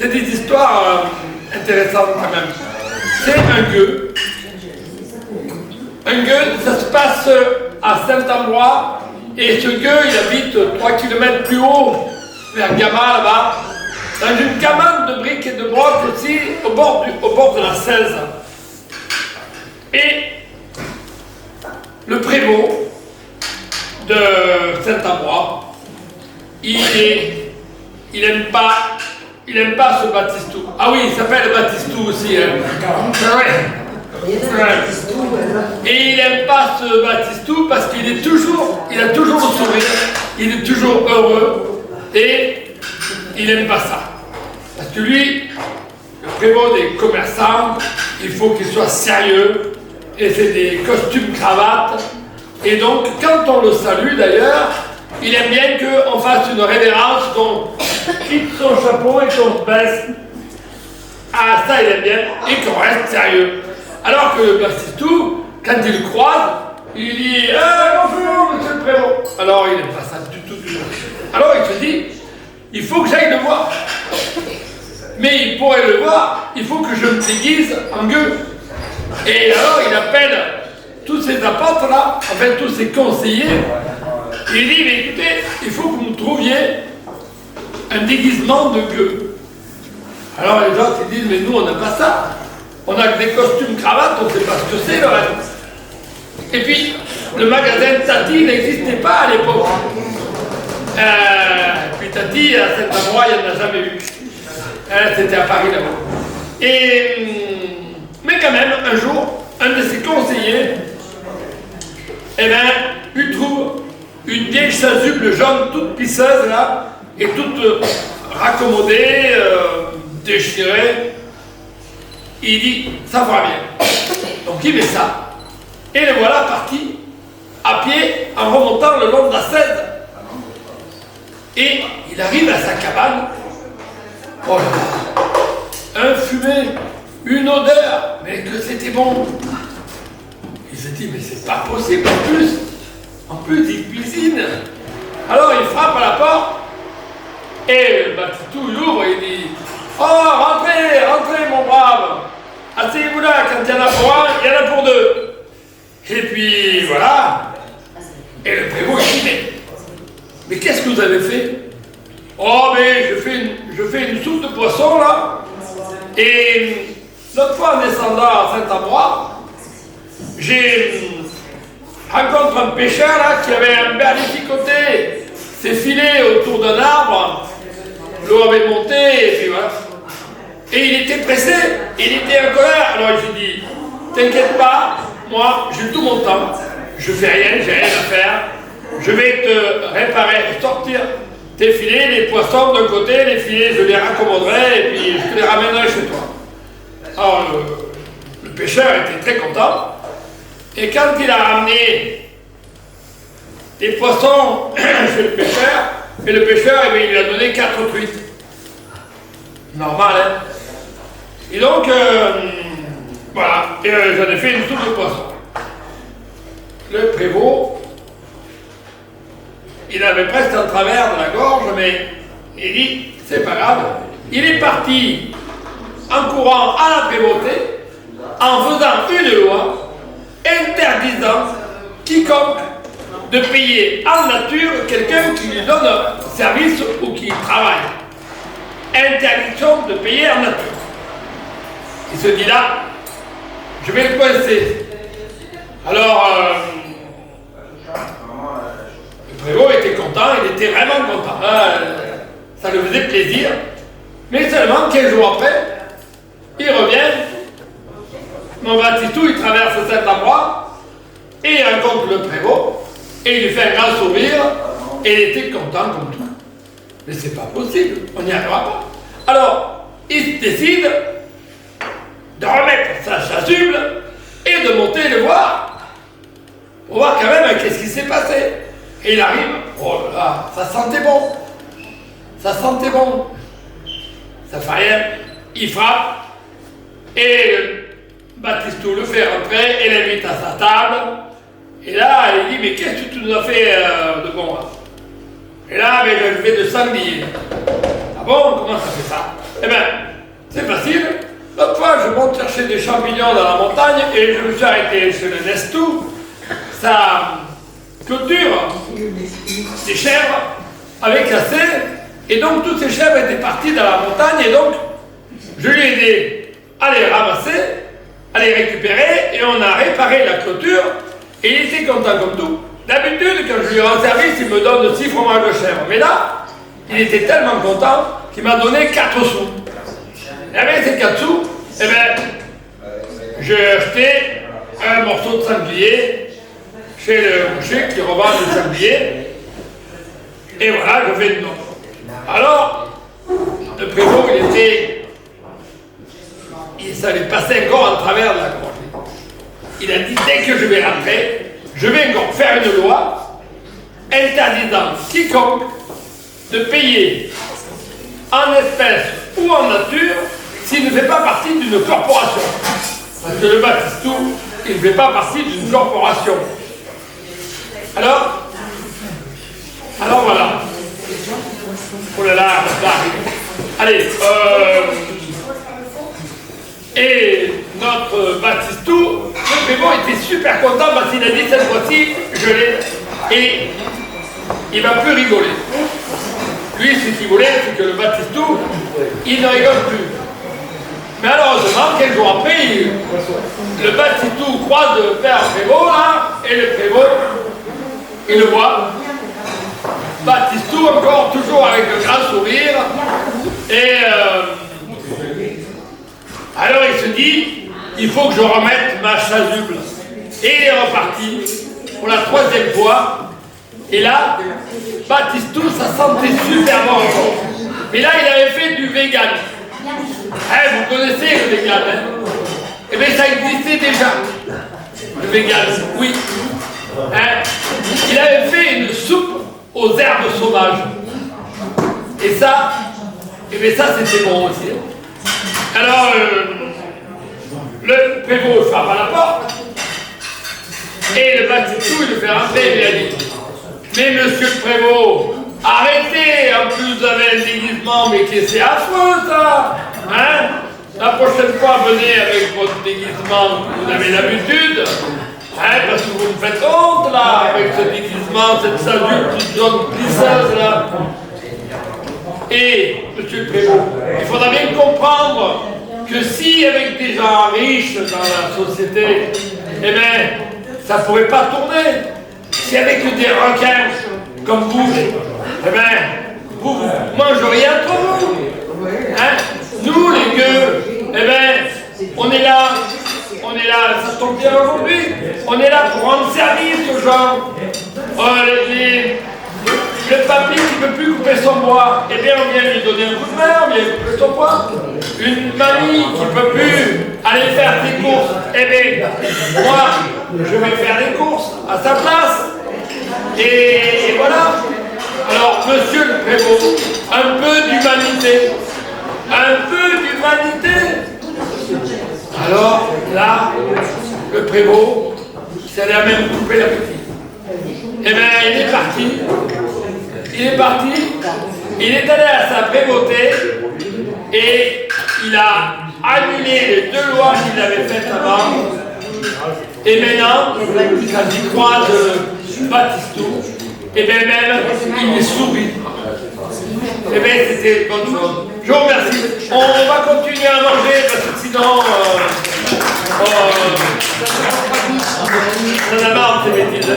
c'est des histoires intéressantes quand même. C'est un gueux. Un gueux, ça se passe à Saint-Ambrois. Et ce gueux, il habite 3 km plus haut, vers Gama, là-bas, dans une cabane de briques et de broc aussi, au bord de la 16. Et le prévôt de Saint-Ambrois, il aime pas ce Baptistou. Ah oui, il s'appelle Baptistou aussi. Hein. Et il n'aime pas ce Baptistou parce qu'il a toujours le sourire, il est toujours heureux et il n'aime pas ça. Parce que lui, le prévôt des commerçants, il faut qu'il soit sérieux et c'est des costumes cravates. Et donc, quand on le salue d'ailleurs, il aime bien qu'on fasse une révérence, qu'on quitte son chapeau et qu'on se baisse. Ah, ça il aime bien, et qu'on reste sérieux. Alors que le Baptistou, quand il le croise, il dit bonjour, monsieur le prévôt. Alors il n'aime pas ça du tout. Alors il se dit il faut que j'aille le voir. Mais pour aller le voir, il faut que je me déguise en gueux. Et alors il appelle tous ses apôtres là, enfin tous ses conseillers. Il dit mais écoutez, il faut que vous me trouviez un déguisement de gueux. Alors les autres ils disent mais nous on n'a pas ça. On a que des costumes cravates, on ne sait pas ce que c'est le reste. Et puis, le magasin Tati n'existait pas à l'époque. Puis Tati, à Saint-Ambrois, il n'y en a jamais eu. C'était à Paris là-bas. Mais quand même, un jour, un de ses conseillers, lui trouve une vieille chasuble jaune toute pisseuse là, et toute raccommodée, déchirée. Il dit, ça va bien. Donc il met ça. Et le voilà parti à pied en remontant le long de la 16. Et il arrive à sa cabane. Oh là là, un fumé, une odeur, mais que c'était bon. Il se dit, mais c'est pas possible en plus il cuisine. Alors il frappe à la porte. Et le Baptistou il ouvre et il dit, oh, rentrez mon brave. Asseyez-vous là, quand il y en a pour un, il y en a pour deux. Et puis voilà. Et le prévôt il dit, mais qu'est-ce que vous avez fait? Oh, mais je fais une soupe de poisson là. Et l'autre fois en descendant à Saint-Ambrois, j'ai rencontré un pêcheur là qui avait un berlificoté, ses filets autour d'un arbre. L'eau avait monté et puis voilà. Et il était pressé, il était en colère. Alors je lui dis, t'inquiète pas, moi j'ai tout mon temps, je fais rien, j'ai rien à faire. Je vais te réparer, sortir tes filets, les poissons d'un côté, les filets je les raccommoderai et puis je te les ramènerai chez toi. Alors le pêcheur était très content. Et quand il a ramené les poissons chez le pêcheur, et le pêcheur il lui a donné 4 truites. Normal, hein? Et donc, voilà, j'en ai fait une soupe de poisson. Le prévôt, il avait presque un travers de la gorge, mais il dit, c'est pas grave. Il est parti en courant à la prévôté, en faisant une loi interdisant quiconque de payer en nature quelqu'un qui lui donne service ou qui travaille. Interdiction de payer en nature. Il se dit là, je vais le coincer. Alors, le prévôt était content, il était vraiment content. Ça lui faisait plaisir. Mais seulement 15 jours après, il revient. Mon Baptistou, il traverse Saint-Ambrois et il rencontre le prévôt et il lui fait un grand sourire et il était content comme tout. Mais c'est pas possible, on n'y arrivera pas. Alors, il se décide de remettre sa chasuble et de monter le voir pour voir quand même qu'est-ce qui s'est passé. Et il arrive, oh là là, ça sentait bon. Ça sentait bon. Ça fait rien. Il frappe et Baptistou le fait rentrer et l'invite à sa table. Et là, il dit, mais qu'est-ce que tu nous as fait de bon là? Et là, je fais de sanglier. Ah bon, comment ça fait ça? Eh bien, des champignons dans la montagne et je me suis arrêté chez le Nestou. Ça clôture des chèvres avec la serre. Et donc toutes ces chèvres étaient parties dans la montagne et donc je lui ai aidé à les ramasser, à les récupérer et on a réparé la clôture et il était content comme tout. D'habitude, quand je lui rends service, il me donne 6 fromages de chèvre. Mais là, il était tellement content qu'il m'a donné 4 sous. Et avec ces 4 sous, eh bien, j'ai acheté un morceau de sanglier chez le boucher qui revend le sanglier. Et voilà, je fais le nom. Alors, le prévôt, ça lui passait encore en travers de la gorge. Il a dit, dès que je vais rentrer, je vais encore faire une loi interdisant quiconque de payer en espèces ou en nature s'il ne fait pas partie d'une corporation. Parce que le Baptistou, il ne fait pas partie d'une corporation. Alors voilà. Oh là là, ça arrive. Allez, et notre Baptistou, le prévôt était super content parce qu'il a dit cette fois-ci, je l'ai. Et il va plus rigoler. Lui, ce qu'il voulait, c'est que le Baptistou, il ne rigole plus. Mais malheureusement, quelques jours après, le Baptistou croise le père prévôt, là, et le prévôt, il le voit. Baptistou, encore, toujours avec un grand sourire. Et alors il se dit, il faut que je remette ma chasuble. Et il est reparti pour la 3e fois. Et là, Baptistou, ça sentait super bon. Mais là, il avait fait du vegan. Vous connaissez le vegan, hein? Eh bien, ça existait déjà. Le vegan, oui. Il avait fait une soupe aux herbes sauvages. Et ça, c'était bon aussi. Alors, le prévôt frappe à la porte. Et le Baptistou, il le fait rentrer et il a dit, mais monsieur le prévôt, arrêtez, en plus vous avez un déguisement, mais c'est affreux ça, hein? La prochaine fois, venez avec votre déguisement, vous avez l'habitude, hein, parce que vous me faites honte là, avec ce déguisement, cette chasuble toute jaune glisseuse là. Et, monsieur le prévôt, il faudra bien comprendre que si avec des gens riches dans la société, eh bien, ça ne pourrait pas tourner. Si avec des requins comme vous, eh bien, vous mangeriez entre vous. Hein? Nous, les gueux, eh bien, on est là, ça tombe bien aujourd'hui, on est là pour rendre service aux gens. Le papy qui ne peut plus couper son bois, eh bien on vient lui donner un coup de main, on vient couper son bois. Une mamie qui ne peut plus aller faire ses courses, eh bien moi je vais faire les courses à sa place. Et voilà. Alors monsieur le prévôt, un peu d'humanité. Un peu d'humanité. Alors là, le prévôt, ça allait même couper l'appétit. Eh bien il est parti. Il est allé à sa prévôté et il a annulé les 2 lois qu'il avait faites avant. Et maintenant, quand il croise Baptistou, et bien même, il est sourit. Et bien c'était une bonne chose. Je vous remercie. On va continuer à manger parce que sinon, on a marre de ces bêtises.